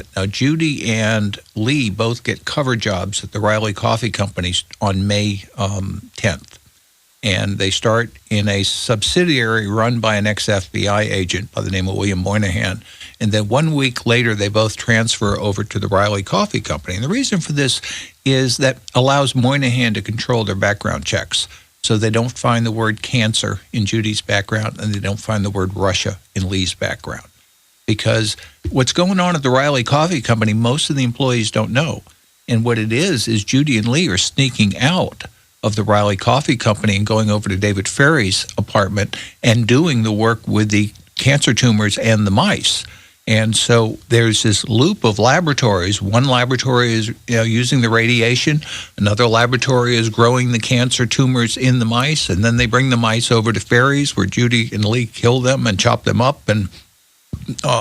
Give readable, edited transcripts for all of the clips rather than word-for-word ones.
it. Now, Judy and Lee both get cover jobs at the Riley Coffee Company on May 10th. And they start in a subsidiary run by an ex-FBI agent by the name of William Moynihan. And then 1 week later, they both transfer over to the Riley Coffee Company. And the reason for this is that allows Moynihan to control their background checks. So they don't find the word cancer in Judy's background, and they don't find the word Russia in Lee's background. Because what's going on at the Riley Coffee Company, most of the employees don't know. And what it is Judy and Lee are sneaking out of the Riley Coffee Company and going over to David Ferry's apartment and doing the work with the cancer tumors and the mice. And so there's this loop of laboratories. One laboratory is using the radiation. Another laboratory is growing the cancer tumors in the mice. And then they bring the mice over to Ferry's where Judy and Lee kill them and chop them up and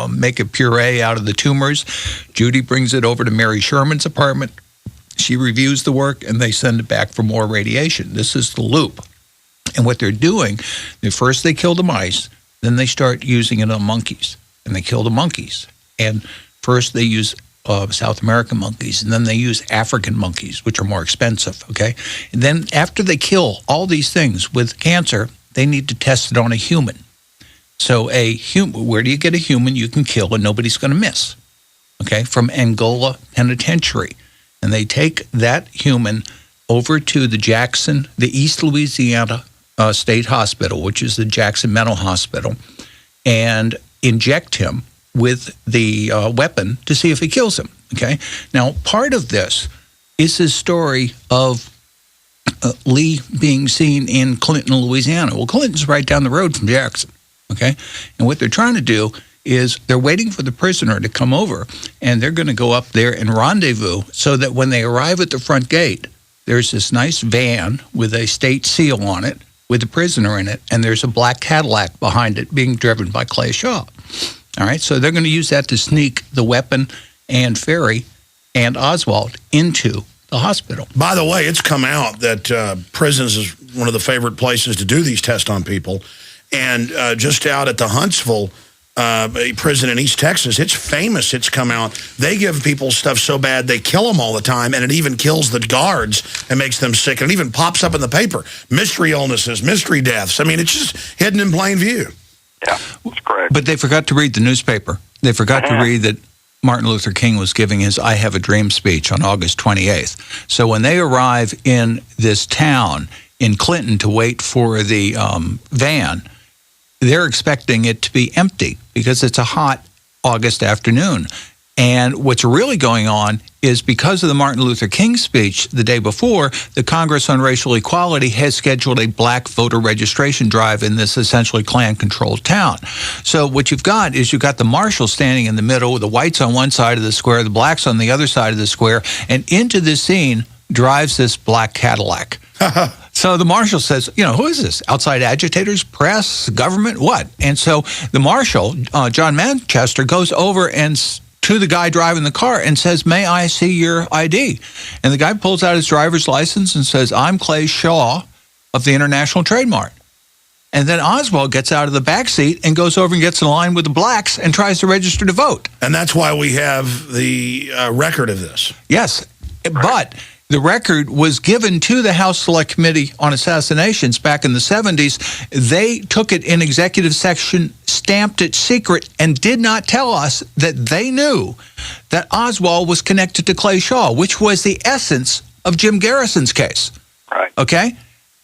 make a puree out of the tumors. Judy brings it over to Mary Sherman's apartment. She reviews the work, and they send it back for more radiation. This is the loop. And what they're doing, first they kill the mice, then they start using it on monkeys, and they kill the monkeys. And first they use South American monkeys, and then they use African monkeys, which are more expensive, okay? And then after they kill all these things with cancer, they need to test it on a human. So where do you get a human you can kill and nobody's going to miss? Okay, from Angola Penitentiary. And they take that human over to the East Louisiana State Hospital, which is the Jackson Mental Hospital, and inject him with the weapon to see if he kills him. Okay. Now, part of this is his story of Lee being seen in Clinton, Louisiana. Well, Clinton's right down the road from Jackson. Okay. And what they're trying to do is they're waiting for the prisoner to come over, and they're going to go up there and rendezvous so that when they arrive at the front gate, there's this nice van with a state seal on it with the prisoner in it, and there's a black Cadillac behind it being driven by Clay Shaw. All right, so they're going to use that to sneak the weapon and Ferry and Oswald into the hospital. By the way, it's come out that prisons is one of the favorite places to do these tests on people, and just out at the Huntsville prison in East Texas, it's famous. It's come out. They give people stuff so bad they kill them all the time, and it even kills the guards and makes them sick. And it even pops up in the paper. Mystery illnesses, mystery deaths. I mean, it's just hidden in plain view. Yeah, that's correct. But they forgot to read the newspaper. They forgot to read that Martin Luther King was giving his I Have a Dream speech on August 28th. So when they arrive in this town in Clinton to wait for the van, they're expecting it to be empty because it's a hot August afternoon. And what's really going on is because of the Martin Luther King speech the day before, the Congress on Racial Equality has scheduled a black voter registration drive in this essentially Klan-controlled town. So what you've got is you've got the marshals standing in the middle with the whites on one side of the square, the blacks on the other side of the square, and into this scene drives this black Cadillac. So the marshal says, who is this? Outside agitators, press, government, what? And so the marshal, John Manchester, goes over and to the guy driving the car and says, "May I see your ID?" And the guy pulls out his driver's license and says, "I'm Clay Shaw of the International Trade Mart." And then Oswald gets out of the back seat and goes over and gets in line with the blacks and tries to register to vote. And that's why we have the record of this. Yes, but the record was given to the House Select Committee on Assassinations back in the 70s. They took it in executive session, stamped it secret, and did not tell us that they knew that Oswald was connected to Clay Shaw, which was the essence of Jim Garrison's case. Right. Okay?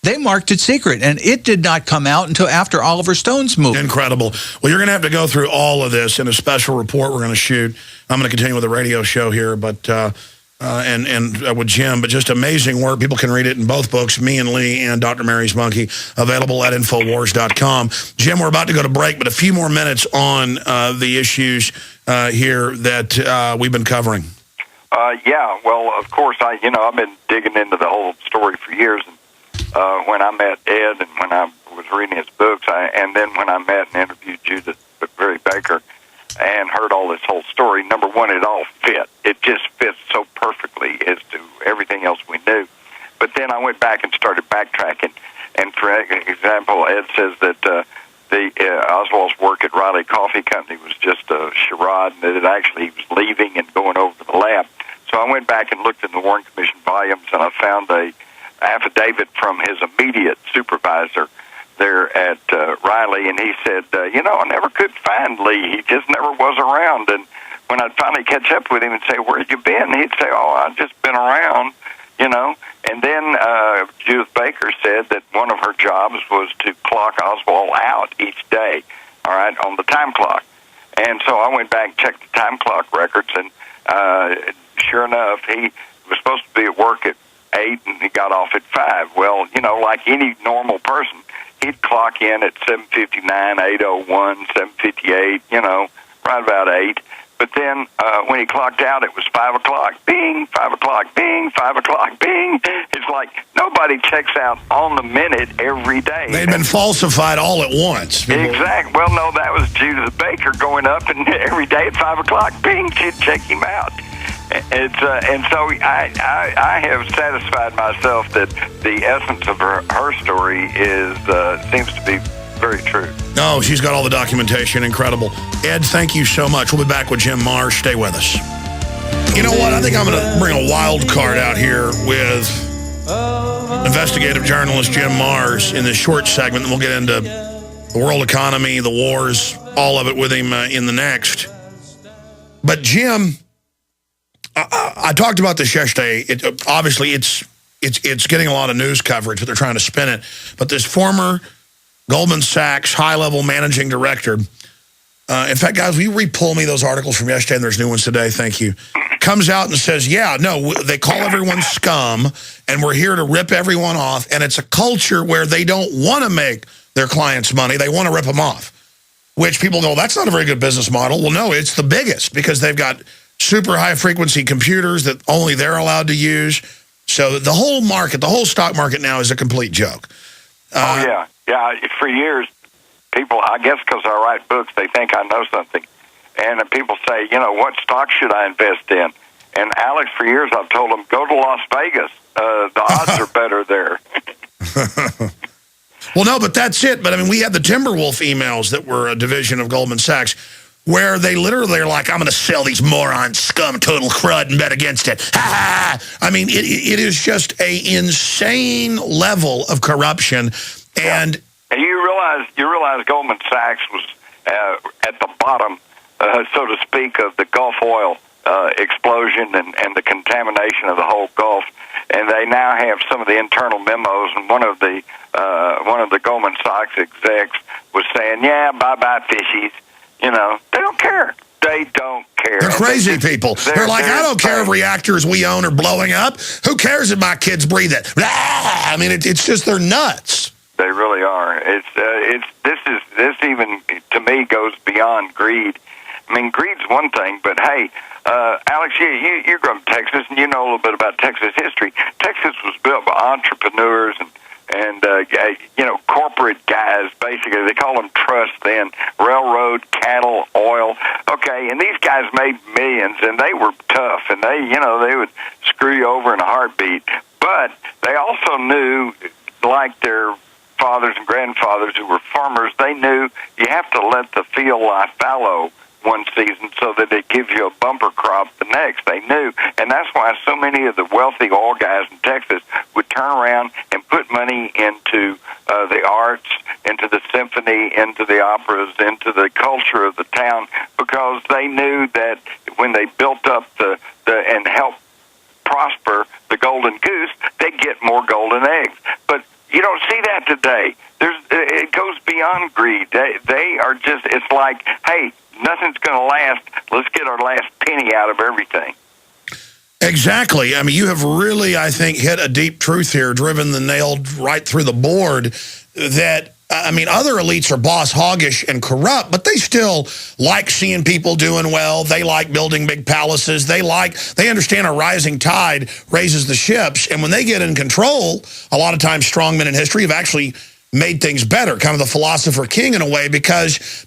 They marked it secret, and it did not come out until after Oliver Stone's movie. Incredible. Well, you're going to have to go through all of this in a special report we're going to shoot. I'm going to continue with the radio show here, but and with Jim, but just amazing work. People can read it in both books, Me and Lee and Dr. Mary's Monkey, available at Infowars.com. Jim, we're about to go to break, but a few more minutes on the issues here that we've been covering. Yeah, well, of course, I've been digging into the whole story for years. And when I met Ed and when I was reading his books, and then when I met and interviewed Judith Berry Baker and heard all this whole story, number one, it all fit. It just fits so perfectly as to everything else we knew. But then I went back and started backtracking. And for example, Ed says that Oswald's work at Riley Coffee Company was just a charade, and that he was leaving and so I went back and looked in the Warren Commission volumes, and I found a affidavit from his immediate supervisor there at Riley, and he said, I never could find Lee. He just never was around. And when I'd finally catch up with him and say, where have you been? He'd say, I've just been around, And then Judith Baker said that one of her jobs was to clock Oswald out each day, all right, on the time clock. And so I went back and checked the time clock records, and sure enough, he was supposed to be at work at 8, and he got off at 5. Well, like any normal person, he'd clock in at 7:59, 8:01, 7:58, right about 8. But then when he clocked out, it was 5 o'clock. Bing, 5 o'clock. Bing, 5 o'clock. Bing. It's like nobody checks out on the minute every day. They'd been falsified all at once. Exactly. Well, no, that was Judith Baker going up, and every day at 5 o'clock, bing, she'd check him out. And so I have satisfied myself that the essence of her story seems to be very true. No, she's got all the documentation. Incredible. Ed, thank you so much. We'll be back with Jim Marrs. Stay with us. You know what? I think I'm going to bring a wild card out here with investigative journalist Jim Marrs in this short segment. And we'll get into the world economy, the wars, all of it with him in the next. But Jim, I talked about this yesterday. Obviously, it's getting a lot of news coverage, but they're trying to spin it. But this former Goldman Sachs high-level managing director, in fact, guys, will you re-pull me those articles from yesterday, and there's new ones today, thank you, comes out and says, they call everyone scum, and we're here to rip everyone off, and it's a culture where they don't want to make their clients money, they want to rip them off, which people go, that's not a very good business model. Well, no, it's the biggest, because they've got super high-frequency computers that only they're allowed to use. So the whole market, the whole stock market now is a complete joke. Yeah, for years, people, I guess because I write books, they think I know something. And people say, what stock should I invest in? And Alex, for years, I've told them, go to Las Vegas. The odds are better there. Well, no, but that's it. But, we had the Timberwolf emails that were a division of Goldman Sachs, where they literally are like, I'm going to sell these morons, scum, total crud, and bet against it. Ha ha! It is just an insane level of corruption. And you realize Goldman Sachs was at the bottom, so to speak, of the Gulf oil explosion and the contamination of the whole Gulf. And they now have some of the internal memos, and one of the Goldman Sachs execs was saying, bye-bye fishies. They don't care. They don't care. They're crazy people. They're like, I don't care if reactors we own are blowing up. Who cares if my kids breathe it? It's just, they're nuts. They really are. This even, to me, goes beyond greed. Greed's one thing, but hey, Alex, you're from Texas, and you know a little bit about Texas history. Texas was built by entrepreneurs and corporate guys, basically. They call them trusts then, railroad, cattle, oil. Okay, and these guys made millions, and they were tough, and they would screw you over in a heartbeat. But they also knew, like their fathers and grandfathers who were farmers, they knew you have to let the field lie fallow one season so that it gives you a bumper crop the next. They knew, and that's why so many of the wealthy oil guys in Texas would turn around and put money into the arts, into the symphony, into the operas, into the culture of the town, because they knew that when they built up and helped prosper the golden goose, they'd get more golden eggs. But you don't see that today. It goes beyond greed. They are just, it's like, hey, nothing's going to last. Let's get our last penny out of everything. Exactly. You have really, I think, hit a deep truth here, driven the nail right through the board, that, other elites are boss hoggish and corrupt, but they still like seeing people doing well. They like building big palaces. They understand a rising tide raises the ships. And when they get in control, a lot of times strongmen in history have actually made things better, kind of the philosopher king in a way, because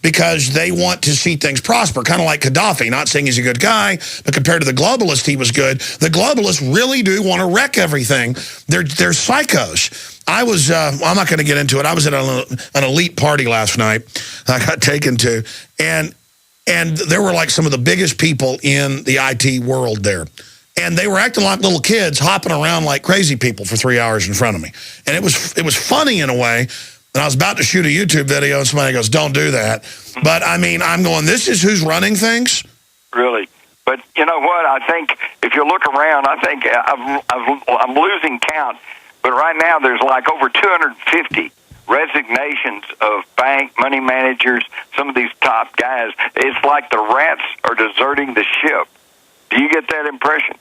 they want to see things prosper, kind of like Gaddafi. Not saying he's a good guy, but compared to the globalist, he was good. The globalists really do want to wreck everything. They're psychos. I'm not going to get into it. I was at an elite party last night I got taken to, and there were like some of the biggest people in the IT world there. And they were acting like little kids, hopping around like crazy people for 3 hours in front of me. And it was funny in a way. And I was about to shoot a YouTube video, and somebody goes, "Don't do that." But, I mean, I'm going, this is who's running things? Really. But you know what? I think if you look around, I think I'm losing count. But right now there's like over 250 resignations of bank money managers, some of these top guys. It's like the rats are deserting the ship. Do you get that impression?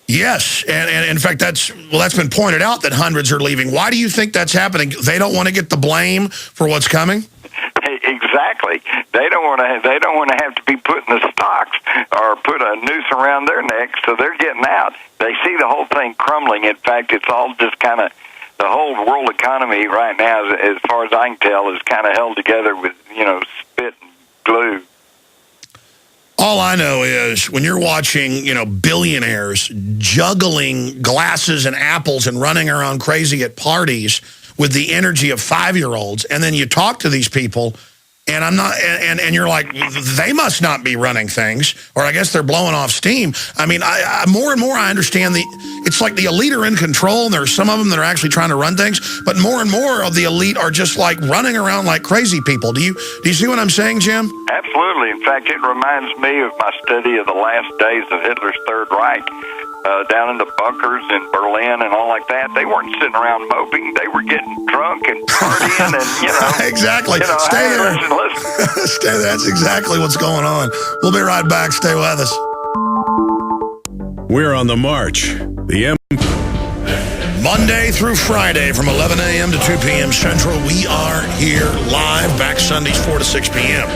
Yes, and in fact, that's been pointed out that hundreds are leaving. Why do you think that's happening? They don't want to get the blame for what's coming? Exactly. They don't want to have to be put in the stocks or put a noose around their neck, so they're getting out. They see the whole thing crumbling. In fact, it's all just kind of, the whole world economy right now, as far as I can tell, is kind of held together with, spit and glue. All I know is when you're watching, billionaires juggling glasses and apples and running around crazy at parties with the energy of 5-year-olds, and then you talk to these people, and and you're like, they must not be running things, or I guess they're blowing off steam. I mean, I more and more I understand it's like the elite are in control, and there are some of them that are actually trying to run things, but more and more of the elite are just like running around like crazy people. Do you see what I'm saying, Jim? Absolutely. In fact, it reminds me of my study of the last days of Hitler's Third Reich. Down in the bunkers in Berlin and all like that, they weren't sitting around moping. They were getting drunk and partying and, Exactly. Stay there. Listen. Stay there. That's exactly what's going on. We'll be right back. Stay with us. We're on the march. Monday through Friday from 11 a.m. to 2 p.m. Central, we are here live, back Sundays 4 to 6 p.m.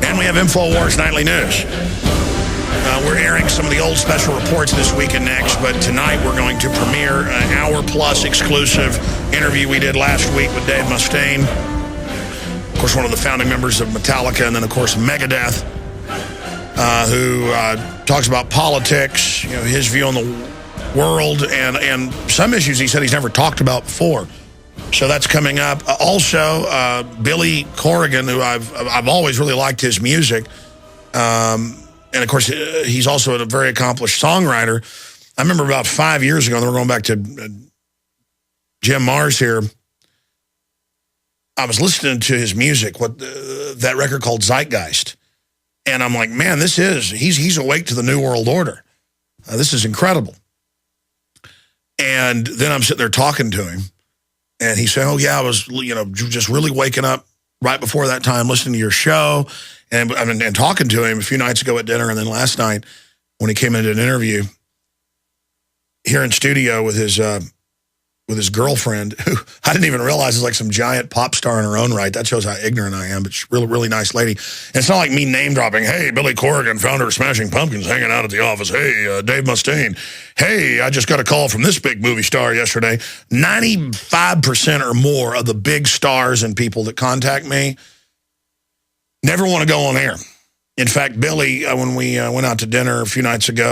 And we have Infowars Nightly News. We're airing some of the old special reports this week and next, but tonight we're going to premiere an hour-plus exclusive interview we did last week with Dave Mustaine, of course, one of the founding members of Metallica, and then, of course, Megadeth, who talks about politics, his view on the world, and some issues he said he's never talked about before. So that's coming up. Also, Billy Corrigan, who I've always really liked his music, and, of course, he's also a very accomplished songwriter. I remember about 5 years ago, and we're going back to Jim Mars here, I was listening to his music, that record called Zeitgeist. And I'm like, man, he's awake to the New World Order. This is incredible. And then I'm sitting there talking to him, and he said, oh, yeah, I was, just really waking up right before that time, listening to your show, and talking to him a few nights ago at dinner, and then last night when he came into an interview here in studio with his girlfriend, who I didn't even realize is like some giant pop star in her own right. That shows how ignorant I am, but she's a really, really nice lady. And it's not like me name-dropping, hey, Billy Corrigan, founder of Smashing Pumpkins, hanging out at the office. Hey, Dave Mustaine. Hey, I just got a call from this big movie star yesterday. 95% or more of the big stars and people that contact me never want to go on air. In fact, Billy, when we went out to dinner a few nights ago,